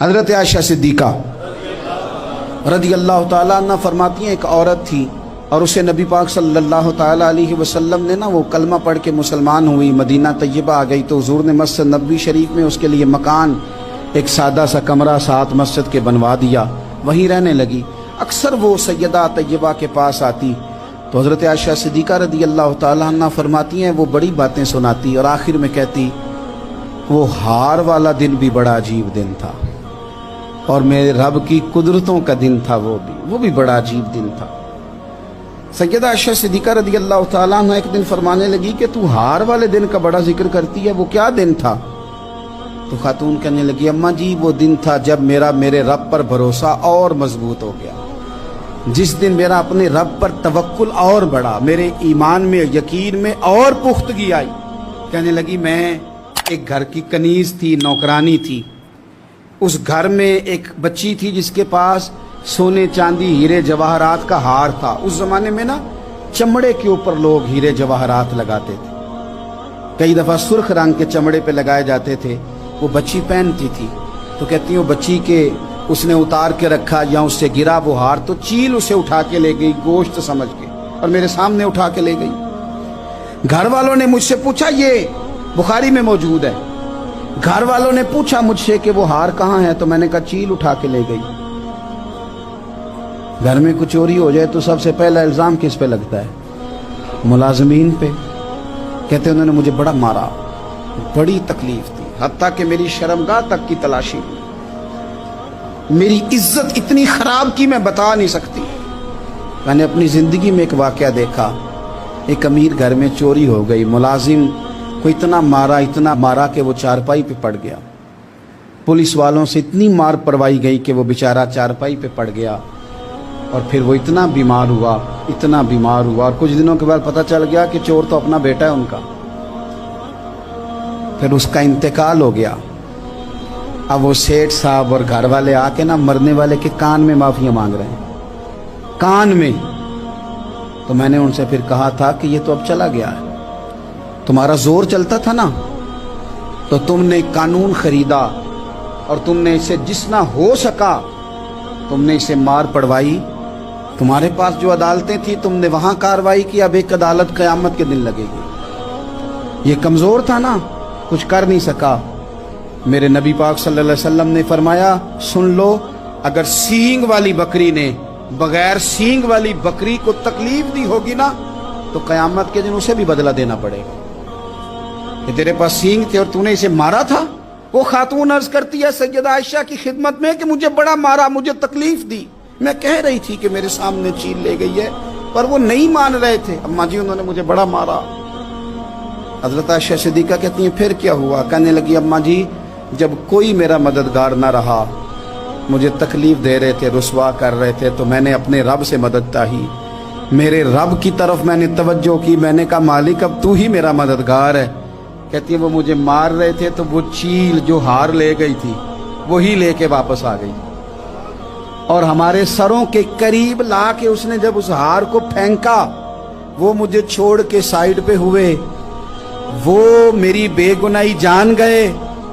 حضرت عائشہ صدیقہ رضی اللہ تعالیٰ عنہ فرماتی ہیں ایک عورت تھی اور اسے نبی پاک صلی اللہ تعالیٰ علیہ وسلم نے وہ کلمہ پڑھ کے مسلمان ہوئی، مدینہ طیبہ آ گئی تو حضور نے مسجد نبوی شریف میں اس کے لیے مکان، ایک سادہ سا کمرہ ساتھ مسجد کے بنوا دیا، وہیں رہنے لگی۔ اکثر وہ سیدہ طیبہ کے پاس آتی تو حضرت عائشہ صدیقہ رضی اللہ تعالیٰ عنہ فرماتی ہیں وہ بڑی باتیں سناتی اور آخر میں کہتی وہ ہار والا دن بھی بڑا عجیب دن تھا اور میرے رب کی قدرتوں کا دن تھا، وہ بھی بڑا عجیب دن تھا۔ سیدہ عائشہ صدیقہ رضی اللہ تعالیٰ عنہ ایک دن فرمانے لگی کہ تو ہار والے دن کا بڑا ذکر کرتی ہے، وہ کیا دن تھا؟ تو خاتون کہنے لگی اماں جی وہ دن تھا جب میرے رب پر بھروسہ اور مضبوط ہو گیا، جس دن میرا اپنے رب پر توکل اور بڑھا، میرے ایمان میں یقین میں اور پختگی آئی۔ کہنے لگی میں ایک گھر کی کنیز تھی، نوکرانی تھی، اس گھر میں ایک بچی تھی جس کے پاس سونے چاندی ہیرے جواہرات کا ہار تھا۔ اس زمانے میں چمڑے کے اوپر لوگ ہیرے جواہرات لگاتے تھے، کئی دفعہ سرخ رنگ کے چمڑے پہ لگائے جاتے تھے، وہ بچی پہنتی تھی تو کہتی ہیں وہ بچی کے اس نے اتار کے رکھا یا اس سے گرا وہ ہار تو چیل اسے اٹھا کے لے گئی گوشت سمجھ کے اور میرے سامنے اٹھا کے لے گئی۔ گھر والوں نے مجھ سے پوچھا، یہ بخاری میں موجود ہے، گھر والوں نے پوچھا مجھ سے کہ وہ ہار کہاں ہے تو میں نے کہا چیل اٹھا کے لے گئی۔ گھر میں کچھ چوری ہو جائے تو سب سے پہلا الزام کس پہ لگتا ہے؟ ملازمین پہ۔ کہتے انہوں نے مجھے بڑا مارا، بڑی تکلیف تھی، حتیٰ کہ میری شرمگاہ تک کی تلاشی، میری عزت اتنی خراب کی میں بتا نہیں سکتی۔ میں نے اپنی زندگی میں ایک واقعہ دیکھا، ایک امیر گھر میں چوری ہو گئی، ملازم کو اتنا مارا کہ وہ چارپائی پہ پڑ گیا، پولیس والوں سے اتنی مار پروائی گئی کہ وہ بیچارہ چارپائی پہ پڑ گیا اور پھر وہ اتنا بیمار ہوا اور کچھ دنوں کے بعد پتہ چل گیا کہ چور تو اپنا بیٹا ہے ان کا، پھر اس کا انتقال ہو گیا۔ اب وہ سیٹھ صاحب اور گھر والے آ کے مرنے والے کے کان میں معافیاں مانگ رہے ہیں، کان میں۔ تو میں نے ان سے پھر کہا تھا کہ یہ تو اب چلا گیا ہے، تمہارا زور چلتا تھا نا تو تم نے قانون خریدا اور تم نے اسے جتنا ہو سکا تم نے اسے مار پڑوائی، تمہارے پاس جو عدالتیں تھی تم نے وہاں کاروائی کی، اب ایک عدالت قیامت کے دن لگے گی۔ یہ کمزور تھا نا، کچھ کر نہیں سکا۔ میرے نبی پاک صلی اللہ علیہ وسلم نے فرمایا سن لو، اگر سینگ والی بکری نے بغیر سینگ والی بکری کو تکلیف دی ہوگی نا تو قیامت کے دن اسے بھی بدلہ دینا پڑے گا کہ تیرے پاس سینگ تھے اور تو نے اسے مارا تھا۔ وہ خاتون عرض کرتی ہے سیدہ عائشہ کی خدمت میں کہ مجھے بڑا مارا، مجھے تکلیف دی، میں کہہ رہی تھی کہ میرے سامنے چیل لے گئی ہے پر وہ نہیں مان رہے تھے، اماں جی انہوں نے مجھے بڑا مارا۔ حضرت عائشہ صدیقہ کہتی ہیں پھر کیا ہوا؟ کہنے لگی اماں جی جب کوئی میرا مددگار نہ رہا، مجھے تکلیف دے رہے تھے، رسوا کر رہے تھے، تو میں نے اپنے رب سے مدد چاہی، میرے رب کی طرف میں نے توجہ کی، میں نے کہا مالک اب تو ہی میرا مددگار ہے۔ کہتی ہے وہ مجھے مار رہے تھے تو وہ چیل جو ہار لے گئی تھی وہی لے کے واپس آ گئی اور ہمارے سروں کے قریب لا کے اس نے جب اس ہار کو پھینکا وہ مجھے چھوڑ کے سائیڈ پہ ہوئے، وہ میری بے گناہی جان گئے،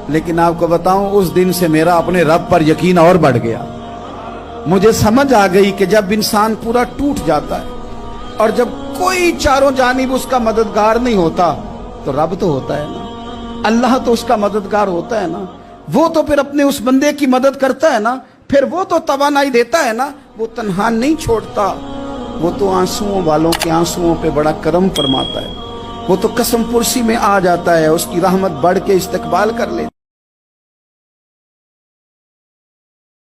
لیکن آپ کو بتاؤں اس دن سے میرا اپنے رب پر یقین اور بڑھ گیا۔ مجھے سمجھ آ گئی کہ جب انسان پورا ٹوٹ جاتا ہے اور جب کوئی چاروں جانب اس کا مددگار نہیں ہوتا تو رب تو ہوتا ہے نا، اللہ تو اس کا مددگار ہوتا ہے نا، وہ تو پھر اپنے اس بندے کی مدد کرتا ہے نا، پھر وہ تو توانائی دیتا ہے نا، وہ تنہا نہیں چھوڑتا، وہ تو آنسوؤں والوں کے آنسوؤں پہ بڑا کرم فرماتا ہے، وہ تو قسم پرسی میں آ جاتا ہے، اس کی رحمت بڑھ کے استقبال کر لیتا ہے۔